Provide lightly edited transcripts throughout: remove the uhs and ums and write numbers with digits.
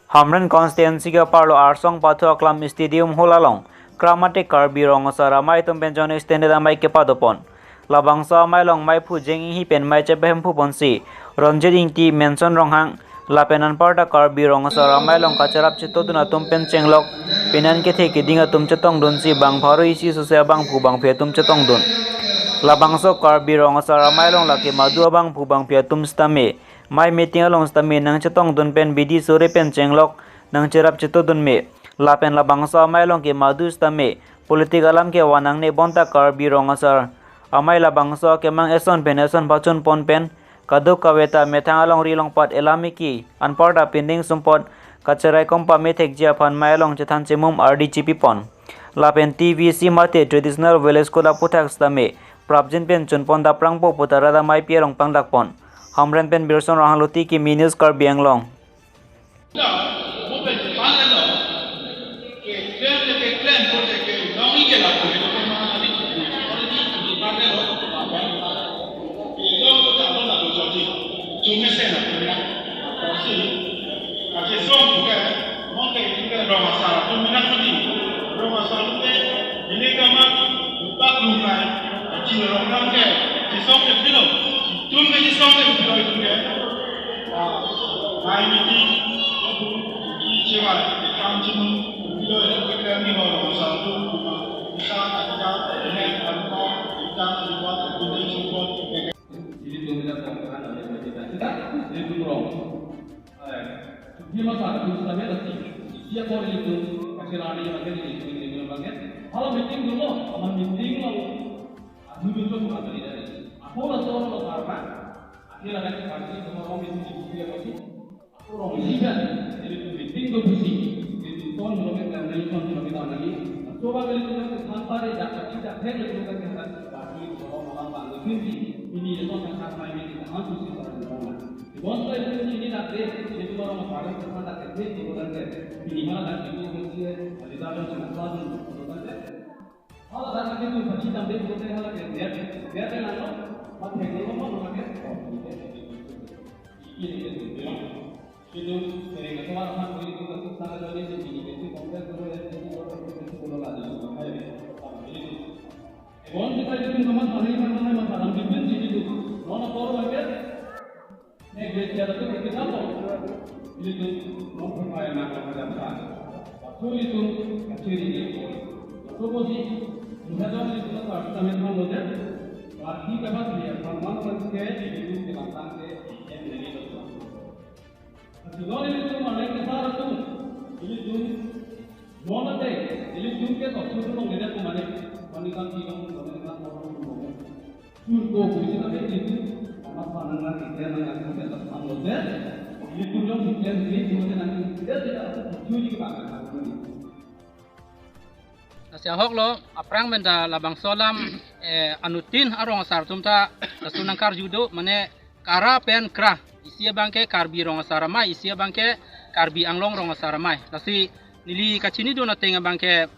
Hamran constituency ka parlo arsong pathu aklam stadium holalong kramate karbi rongosara mai tum penjon extended amai ke padopon labangsa mai long mai phu jeng hi pen mai che behem phu bonsi ronjit ingti mention ronghang lapenan parta karbi rongosara mai long kacharap chitoduna tum pen chenglok penan ke the kidinga tum chetong donsi bang pharo isi susya bang phu bang phe tum chetong don labangso karbi rongosara mai long lake madu bang phu bang phe tum stame mai meeting along stame nang chetong don pen bidi sore pen chenglok nang cherap chetodun me lapen labangsa amai long ke madu stame politik alam ke wanang ne bonta karbi rongasar amai labangsa ke mang eson pen eson bachun pon pen kaduk kaweta methang along rilong pat elami ki anparta pending sumpot kacherai kompa methek jia phan mai along chethan chemum rdgp pon lapen tvc mate traditional village kola puthak stame prabjin pen chunpon da prangpo putarada mai pierong pangdak pon hamren pen birson rahaluti ki minus karbi anglong Dia boleh itu kasih lari lagi di banget. Kalau meeting dulu, aman meeting lalu duduk dulu atau tidak. Aku langsung orang apa? Akhirnya ada kali semua orang meeting dia lagi. Aku orang lihat jadi meeting dulu sih. Itu tahun lalu kan dari tahun lalu tahun lagi. Coba kali itu kan tanpa ada tidak hanya itu kan bagi orang bangsa ini itu kan sama ini kita harus sih. Bonto ini nanti itu orang orang sama tak kerja di bulan ini malah tak kerja di dalam semua kalau dah itu pasti tambah kita hal dia kan lalu pakai kalau mau pakai itu dari ketua orang itu untuk salah dari sini itu komplek itu lagi bon kita itu teman hari mana masalah bimbing itu nona koru lagi Negeri itu kita tahu itu memperkaya nama bangsa. Waktu itu kecil ini, waktu posisi mudah itu kita kami mengajar. Lagi dapat dia formal kerja itu kita tangke yang ini itu. Kalau itu mana kita tahu itu mana deh, itu kita tahu itu mengajar tu mana wanita kita orang Turko puisi ada itu. Pandangan kita mengaku kita anggota itu yang kita ini nanti kita tidak tujuh juga Nasiahok lo aprang benda labang solam anutin arong sar tumta sunangkar judo mane kara pen kra isia bangke karbi rong saramai isia bangke karbi anglong rong saramai lasi nili kacini do na tenga bangke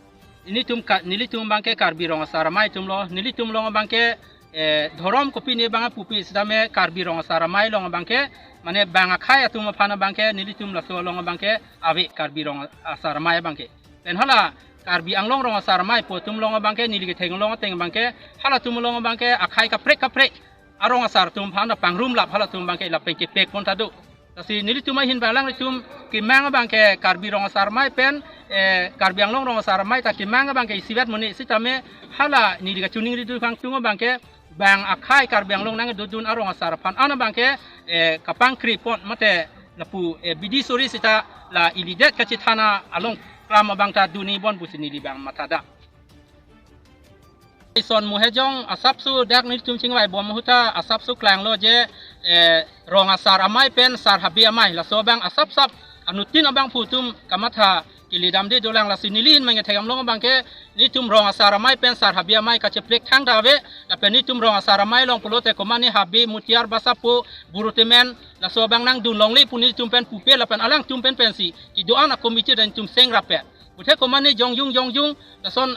ini nili tum bangke karbi rong saramai tumlo nili tum lo bangke dhorom kopi ni banga pupi sidame karbi rong saramai long bangke mane banga khaya tum phana bangke nilitum la so long bangke avi karbi rong saramai bangke ten hala karbi anglong rong saramai potum long bangke niligi theng long teng bangke hala tum long bangke akhai ka prek arong sar tum phana pangrum lap hala tum bangke la pengke pek pon tadu tasi nilitum hin balang litum ki mang bangke karbi rong saramai pen karbi anglong rong saramai ta ki mang bangke sibat muni sitame hala niliga chuning ridu phang tum bangke bang akhai karbiang long nang dudun arong sarapan ana bangke kapang kripon mate lapu bidi sori sita la ilidet kacithana along klama bangta duni bon busini di bang matada ison muhejong asapsu dak ni tum chingwai bom huta asapsu klang lo je rong asar amai pen sar habi amai la so bang asap anutin abang putum kamatha kilidam de dolang la sinilin mange thegam long bangke ni tum rong asara mai pen sar habia mai ka cheplek thang dawe la pen ni tum rong asara mai long pulote komani habi mutiar basapu burutemen la so bang nang dun long li puni tum pen pupe la pen alang tum pen pensi ki doan a komite dan tum seng rapet puthe komani jongjung la son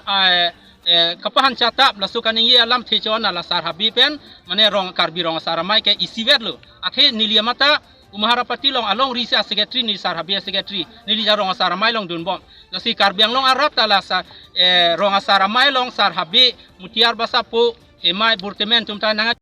kapahan catap la sukan ye alam thechona la sar habi pen mane rong karbi rong asara mai ke isivet lo akhe nilia mata Umaharapati long along risi secretary ni sar habia secretary ni lija rong sar mai long dunbom lasi karbiang long arat tala sa rong sar mai long sar habi mutiar basapo emai burtemen tumta nanga